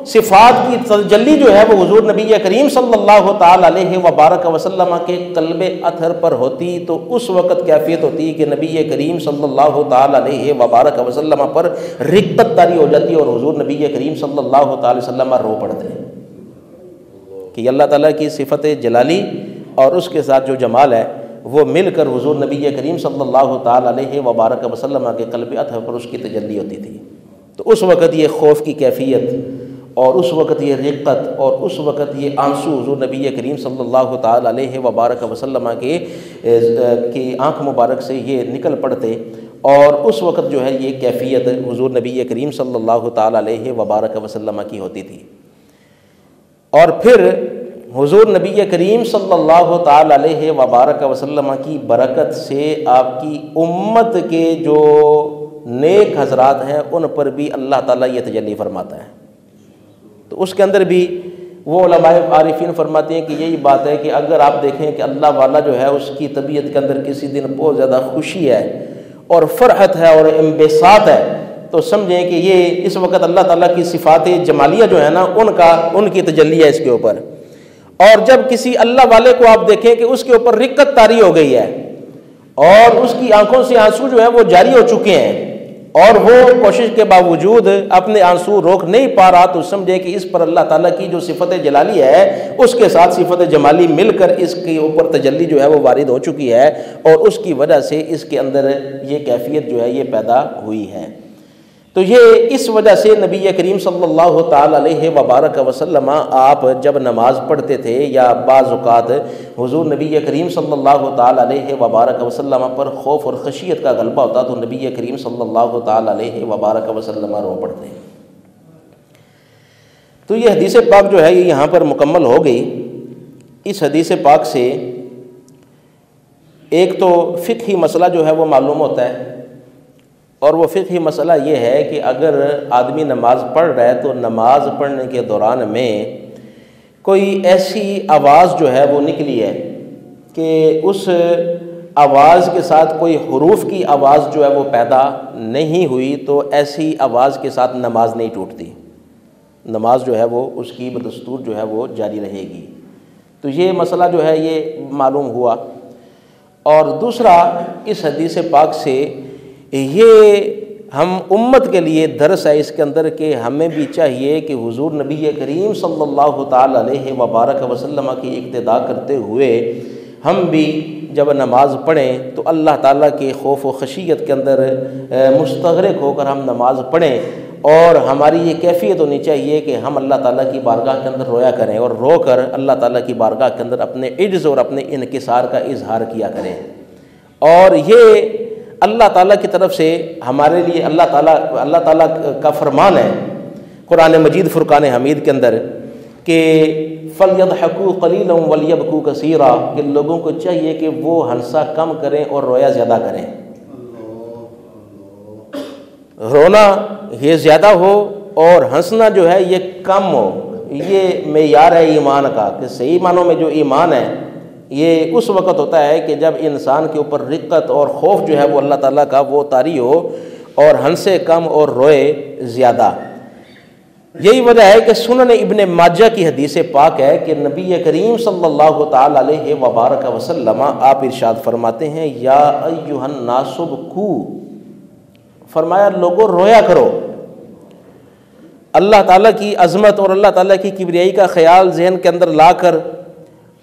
صفات کی تجلی جو ہے وہ حضور نبی کریم صلی اللہ تعالیٰ علیہ وبارک وسلم کے قلب اطہر پر ہوتی تو اس وقت کیفیت ہوتی کہ نبی کریم صلی اللہ تعالیٰ علیہ وبارک وسلم پر رقت طاری ہو جاتی، اور حضور نبی کریم صلی اللہ تعالیٰ وسلم رو پڑتے کہ اللہ تعالیٰ کی صفت جلالی اور اس کے ساتھ جو جمال ہے وہ مل کر حضور نبی کریم صلی اللہ تعالیٰ علیہ وبارک وسلم کے قلب اطہر پر اس کی تجلی ہوتی تھی۔ تو اس وقت یہ خوف کی کیفیت، اور اس وقت یہ رقت، اور اس وقت یہ آنسو حضور نبی کریم صلی اللہ تعالیٰ علیہ وبارک وسلم کی آنکھ مبارک سے یہ نکل پڑتے، اور اس وقت جو ہے یہ کیفیت حضور نبی کریم صلی اللہ تعالیٰ علیہ وبارک وسلم کی ہوتی تھی۔ اور پھر حضور نبی کریم صلی اللہ تعالیٰ علیہ وبارک وسلم کی برکت سے آپ کی امت کے جو نیک حضرات ہیں ان پر بھی اللہ تعالیٰ یہ تجلی فرماتا ہے۔ تو اس کے اندر بھی وہ علماء عارفین فرماتے ہیں کہ یہی بات ہے کہ اگر آپ دیکھیں کہ اللہ والا جو ہے اس کی طبیعت کے اندر کسی دن بہت زیادہ خوشی ہے اور فرحت ہے اور انبساط ہے، تو سمجھیں کہ یہ اس وقت اللہ تعالیٰ کی صفات جمالیہ جو ہے نا ان کی تجلی ہے اس کے اوپر۔ اور جب کسی اللہ والے کو آپ دیکھیں کہ اس کے اوپر رقت طاری ہو گئی ہے اور اس کی آنکھوں سے آنسو جو ہے وہ جاری ہو چکے ہیں، اور وہ کوشش کے باوجود اپنے آنسو روک نہیں پا رہا، تو سمجھے کہ اس پر اللہ تعالیٰ کی جو صفت جلالی ہے اس کے ساتھ صفت جمالی مل کر اس کے اوپر تجلی جو ہے وہ وارد ہو چکی ہے، اور اس کی وجہ سے اس کے اندر یہ کیفیت جو ہے یہ پیدا ہوئی ہے۔ تو یہ اس وجہ سے نبی کریم صلی اللہ تعالیٰ علیہ وبارک وسلم آپ جب نماز پڑھتے تھے یا بعض اوقات حضور نبی کریم صلی اللہ تعالیٰ علیہ وبارک وسلم پر خوف اور خشیت کا غلبہ ہوتا تو نبی کریم صلی اللہ تعالیٰ علیہ وبارک وسلم رو پڑھتے۔ تو یہ حدیث پاک جو ہے یہ یہاں پر مکمل ہو گئی۔ اس حدیث پاک سے ایک تو فقہی مسئلہ جو ہے وہ معلوم ہوتا ہے، اور وہ فقہی مسئلہ یہ ہے کہ اگر آدمی نماز پڑھ رہا ہے تو نماز پڑھنے کے دوران میں کوئی ایسی آواز جو ہے وہ نکلی ہے کہ اس آواز کے ساتھ کوئی حروف کی آواز جو ہے وہ پیدا نہیں ہوئی، تو ایسی آواز کے ساتھ نماز نہیں ٹوٹتی، نماز جو ہے وہ اس کی بدستور جو ہے وہ جاری رہے گی۔ تو یہ مسئلہ جو ہے یہ معلوم ہوا۔ اور دوسرا اس حدیث پاک سے یہ ہم امت کے لیے درس ہے اس کے اندر کہ ہمیں بھی چاہیے کہ حضور نبی کریم صلی اللہ تعالیٰ علیہ وبارک وسلم کی اقتداء کرتے ہوئے ہم بھی جب نماز پڑھیں تو اللہ تعالیٰ کے خوف و خشیت کے اندر مستغرق ہو کر ہم نماز پڑھیں، اور ہماری یہ کیفیت ہونی چاہیے کہ ہم اللہ تعالیٰ کی بارگاہ کے اندر رویا کریں، اور رو کر اللہ تعالیٰ کی بارگاہ کے اندر اپنے عجز اور اپنے انکسار کا اظہار کیا کریں۔ اور یہ اللہ تعالیٰ کی طرف سے ہمارے لیے اللہ تعالیٰ کا فرمان ہے قرآن مجید فرقان حمید کے اندر کہ فَلْيَضْحَكُوا قَلِيلًا وَلْيَبْكُوا كَثِيرًا، کہ لوگوں کو چاہیے کہ وہ ہنسا کم کریں اور رویا زیادہ کریں۔ رونا یہ زیادہ ہو اور ہنسنا جو ہے یہ کم ہو، یہ معیار ہے ایمان کا، کہ صحیح معنوں میں جو ایمان ہے یہ اس وقت ہوتا ہے کہ جب انسان کے اوپر رقت اور خوف جو ہے وہ اللہ تعالیٰ کا وہ طاری ہو، اور ہنسے کم اور روئے زیادہ۔ یہی وجہ ہے کہ سنن ابن ماجہ کی حدیث پاک ہے کہ نبی کریم صلی اللہ تعالی علیہ وبارک وسلم آپ ارشاد فرماتے ہیں، یا ایھا الناس ابکوا، فرمایا لوگوں رویا کرو۔ اللہ تعالیٰ کی عظمت اور اللہ تعالیٰ کی کبریائی کا خیال ذہن کے اندر لا کر،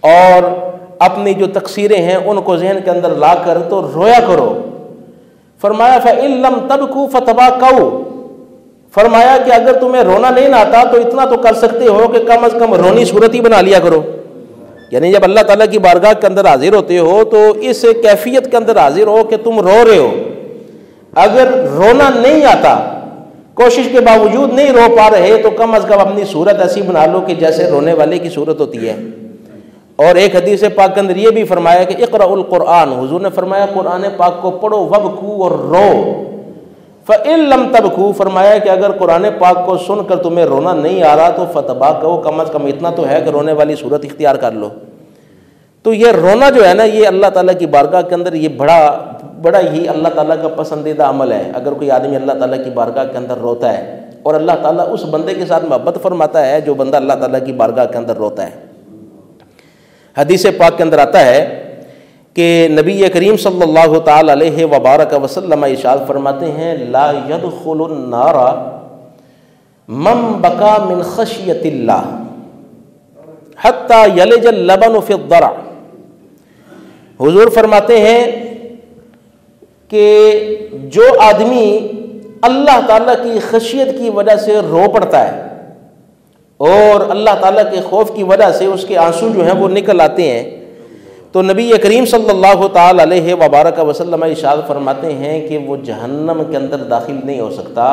اور اپنی جو تقصیریں ہیں ان کو ذہن کے اندر لا کر تو رویا کرو۔ فرمایا فَإِن لَّمْ تَبْكُوا فَتَبَاكَوْا، فرمایا کہ اگر تمہیں رونا نہیں آتا تو اتنا تو کر سکتے ہو کہ کم از کم رونی صورت ہی بنا لیا کرو۔ یعنی جب اللہ تعالیٰ کی بارگاہ کے اندر حاضر ہوتے ہو تو اس کیفیت کے اندر حاضر ہو کہ تم رو رہے ہو۔ اگر رونا نہیں آتا، کوشش کے باوجود نہیں رو پا رہے، تو کم از کم اپنی صورت ایسی بنا لو کہ جیسے رونے والے کی صورت ہوتی ہے۔ اور ایک حدیث پاک کے اندر یہ بھی فرمایا کہ اقرأ القرآن، حضور نے فرمایا قرآن پاک کو پڑھو، وابکوا، اور رو۔ فَإِن لَّمْ تَبْكُوا، فرمایا کہ اگر قرآن پاک کو سن کر تمہیں رونا نہیں آ رہا تو فَتَبَاكَوْا، کم از کم اتنا تو ہے کہ رونے والی صورت اختیار کر لو۔ تو یہ رونا جو ہے نا، یہ اللہ تعالیٰ کی بارگاہ کے اندر یہ بڑا ہی اللہ تعالیٰ کا پسندیدہ عمل ہے۔ اگر کوئی آدمی اللہ تعالیٰ کی بارگاہ کے اندر روتا ہے، اور اللہ تعالیٰ اس بندے کے ساتھ محبت فرماتا ہے جو بندہ اللہ تعالیٰ کی بارگاہ کے اندر روتا ہے۔ حدیث پاک کے اندر آتا ہے کہ نبی کریم صلی اللہ تعالی علیہ وبارک وسلم ارشاد فرماتے ہیں، لا يدخل النار من بکا من خشیت اللہ حتی یلج اللبن فی الضرع۔ حضور فرماتے ہیں کہ جو آدمی اللہ تعالیٰ کی خشیت کی وجہ سے رو پڑتا ہے، اور اللہ تعالیٰ کے خوف کی وجہ سے اس کے آنسو جو ہیں وہ نکل آتے ہیں، تو نبی کریم صلی اللہ تعالی علیہ وبارک وسلم ارشاد فرماتے ہیں کہ وہ جہنم کے اندر داخل نہیں ہو سکتا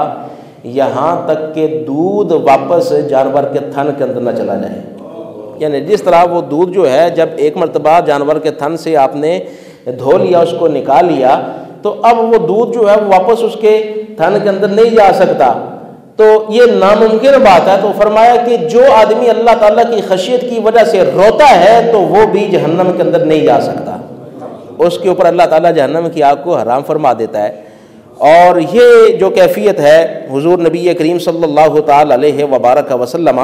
یہاں تک کہ دودھ واپس جانور کے تھن کے اندر نہ چلا جائے۔ یعنی جس طرح وہ دودھ جو ہے جب ایک مرتبہ جانور کے تھن سے آپ نے دھو لیا، اس کو نکال لیا، تو اب وہ دودھ جو ہے وہ واپس اس کے تھن کے اندر نہیں جا سکتا، تو یہ ناممکن بات ہے۔ تو فرمایا کہ جو آدمی اللہ تعالیٰ کی خشیت کی وجہ سے روتا ہے تو وہ بھی جہنم کے اندر نہیں جا سکتا، اس کے اوپر اللہ تعالیٰ جہنم کی آگ کو حرام فرما دیتا ہے۔ اور یہ جو کیفیت ہے حضور نبی کریم صلی اللہ تعالی علیہ وبارک وسلم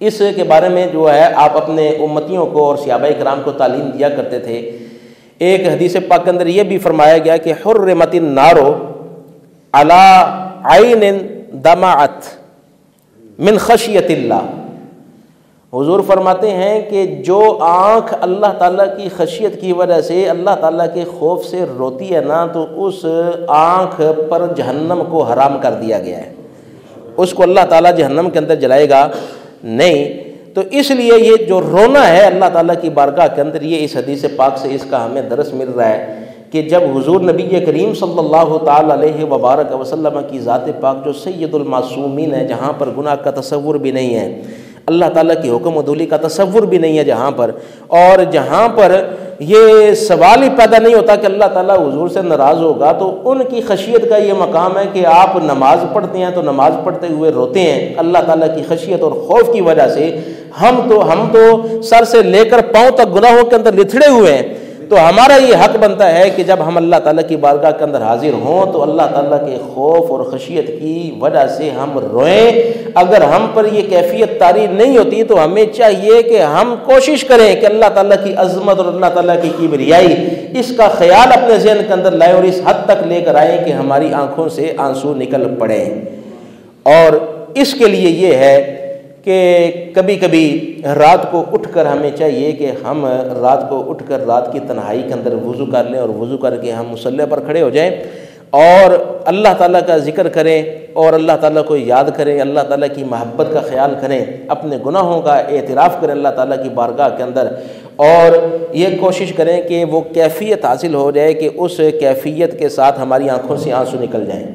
اس کے بارے میں جو ہے آپ اپنے امتیوں کو اور صحابہ کرام کو تعلیم دیا کرتے تھے۔ ایک حدیث پاک کے اندر یہ بھی فرمایا گیا کہ حرمت النار علی عین دمعت من خشیت اللہ۔ حضور فرماتے ہیں کہ جو آنکھ اللہ تعالیٰ کی خشیت کی وجہ سے اللہ تعالیٰ کے خوف سے روتی ہے نا، تو اس آنکھ پر جہنم کو حرام کر دیا گیا ہے، اس کو اللہ تعالیٰ جہنم کے اندر جلائے گا نہیں۔ تو اس لیے یہ جو رونا ہے اللہ تعالیٰ کی بارگاہ کے اندر، یہ اس حدیث پاک سے اس کا ہمیں درس مل رہا ہے کہ جب حضور نبی کریم صلی اللہ تعالی علیہ وبارک وسلم کی ذات پاک جو سید المعصومین ہے، جہاں پر گناہ کا تصور بھی نہیں ہے، اللہ تعالیٰ کی حکم و دھولی کا تصور بھی نہیں ہے جہاں پر، اور جہاں پر یہ سوال ہی پیدا نہیں ہوتا کہ اللہ تعالیٰ حضور سے ناراض ہوگا، تو ان کی خشیت کا یہ مقام ہے کہ آپ نماز پڑھتے ہیں تو نماز پڑھتے ہوئے روتے ہیں اللہ تعالیٰ کی خشیت اور خوف کی وجہ سے۔ ہم تو سر سے لے کر پاؤں تک گناہوں کے اندر لتھڑے ہوئے ہیں، تو ہمارا یہ حق بنتا ہے کہ جب ہم اللہ تعالیٰ کی بارگاہ کے اندر حاضر ہوں تو اللہ تعالیٰ کے خوف اور خشیت کی وجہ سے ہم روئیں۔ اگر ہم پر یہ کیفیت طاری نہیں ہوتی تو ہمیں چاہیے کہ ہم کوشش کریں کہ اللہ تعالیٰ کی عظمت اور اللہ تعالیٰ کی کبریائی اس کا خیال اپنے ذہن کے اندر لائیں، اور اس حد تک لے کر آئیں کہ ہماری آنکھوں سے آنسو نکل پڑیں۔ اور اس کے لیے یہ ہے کہ کبھی کبھی رات کو اٹھ کر ہمیں چاہیے کہ ہم رات کو اٹھ کر رات کی تنہائی کے اندر وضو کر لیں، اور وضو کر کے ہم مصلی پر کھڑے ہو جائیں اور اللہ تعالیٰ کا ذکر کریں اور اللہ تعالیٰ کو یاد کریں، اللہ تعالیٰ کی محبت کا خیال کریں، اپنے گناہوں کا اعتراف کریں اللہ تعالیٰ کی بارگاہ کے اندر، اور یہ کوشش کریں کہ وہ کیفیت حاصل ہو جائے کہ اس کیفیت کے ساتھ ہماری آنکھوں سے آنسو نکل جائیں۔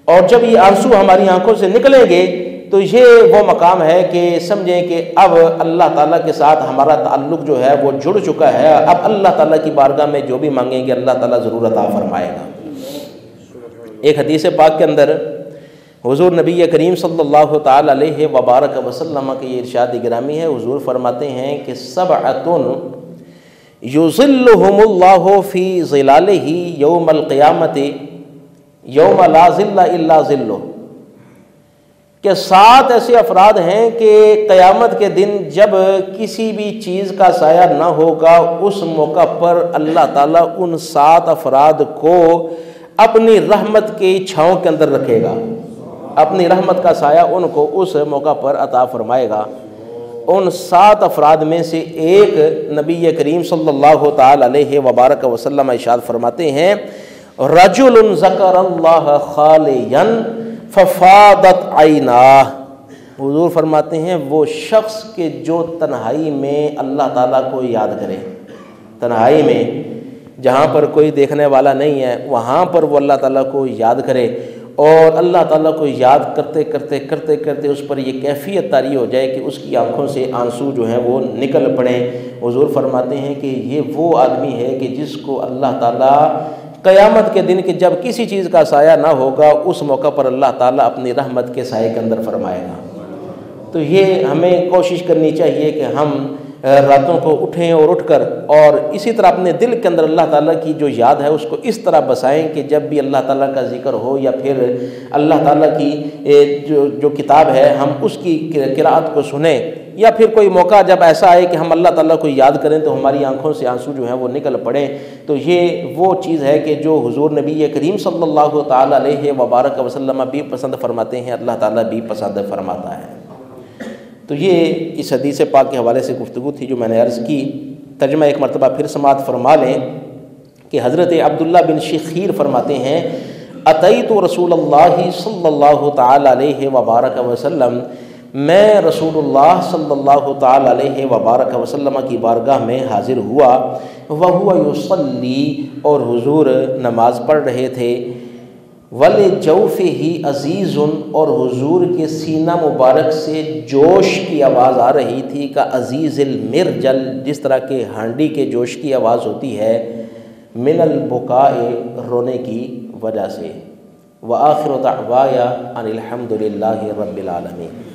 اور جب یہ آنسو ہماری آنکھوں سے نکلیں گے تو یہ وہ مقام ہے کہ سمجھیں کہ اب اللہ تعالیٰ کے ساتھ ہمارا تعلق جو ہے وہ جڑ چکا ہے، اب اللہ تعالیٰ کی بارگاہ میں جو بھی مانگیں گے اللہ تعالیٰ ضرور عطا فرمائے گا۔ ایک حدیث پاک کے اندر حضور نبی کریم صلی اللہ تعالی علیہ وبارک وسلم کے یہ ارشاد گرامی ہے، حضور فرماتے ہیں کہ سبعۃ یظلھم اللہ فی ظلالہ یوم القیامۃ یوم لا ظل الا ظلہ، کہ 7 ایسے افراد ہیں کہ قیامت کے دن جب کسی بھی چیز کا سایہ نہ ہوگا، اس موقع پر اللہ تعالیٰ ان 7 افراد کو اپنی رحمت کی چھاؤں کے اندر رکھے گا، اپنی رحمت کا سایہ ان کو اس موقع پر عطا فرمائے گا۔ ان 7 افراد میں سے ایک نبی کریم صلی اللہ تعالی علیہ وبارک وسلم ارشاد فرماتے ہیں، رجل ذکر اللہ خالیا ففاضت عیناہ، حضور فرماتے ہیں وہ شخص کہ جو تنہائی میں اللہ تعالیٰ کو یاد کرے، تنہائی میں جہاں پر کوئی دیکھنے والا نہیں ہے وہاں پر وہ اللہ تعالیٰ کو یاد کرے، اور اللہ تعالیٰ کو یاد کرتے کرتے کرتے کرتے اس پر یہ کیفیت طاری ہو جائے کہ اس کی آنکھوں سے آنسو جو ہیں وہ نکل پڑیں۔ حضور فرماتے ہیں کہ یہ وہ آدمی ہے کہ جس کو اللہ تعالیٰ قیامت کے دن کہ جب کسی چیز کا سایہ نہ ہوگا، اس موقع پر اللہ تعالیٰ اپنی رحمت کے سائے کے اندر فرمائے گا۔ تو یہ ہمیں کوشش کرنی چاہیے کہ ہم راتوں کو اٹھیں اور اٹھ کر اور اسی طرح اپنے دل کے اندر اللہ تعالیٰ کی جو یاد ہے اس کو اس طرح بسائیں کہ جب بھی اللہ تعالیٰ کا ذکر ہو یا پھر اللہ تعالیٰ کی جو کتاب ہے ہم اس کی قرأت کو سنیں، یا پھر کوئی موقع جب ایسا آئے کہ ہم اللہ تعالیٰ کو یاد کریں تو ہماری آنکھوں سے آنسو جو ہیں وہ نکل پڑیں، تو یہ وہ چیز ہے کہ جو حضور نبی کریم صلی اللہ تعالی علیہ وبارک وسلم بھی پسند فرماتے ہیں، اللہ تعالیٰ بھی پسند فرماتا ہے۔ تو یہ اس حدیث پاک کے حوالے سے گفتگو تھی جو میں نے عرض کی۔ ترجمہ ایک مرتبہ پھر سماعت فرما لیں کہ حضرت عبداللہ بن شخیر فرماتے ہیں، اتیت رسول اللہ صلی اللہ تعالی علیہ وبارک وسلم، میں رسول اللہ صلی اللہ تعالی علیہ وبارک وسلم کی بارگاہ میں حاضر ہوا، وہو یصلی، اور حضور نماز پڑھ رہے تھے، وَلِجَوْفِهِ عَزِیزٌ، اور حضور کے سینہ مبارک سے جوش کی آواز آ رہی تھی، کا عزیز المرجل، جس طرح کہ ہانڈی کے جوش کی آواز ہوتی ہے، من البکاء، رونے کی وجہ سے۔ وآخر دعوایا ان الحمد للہ رب العالمین۔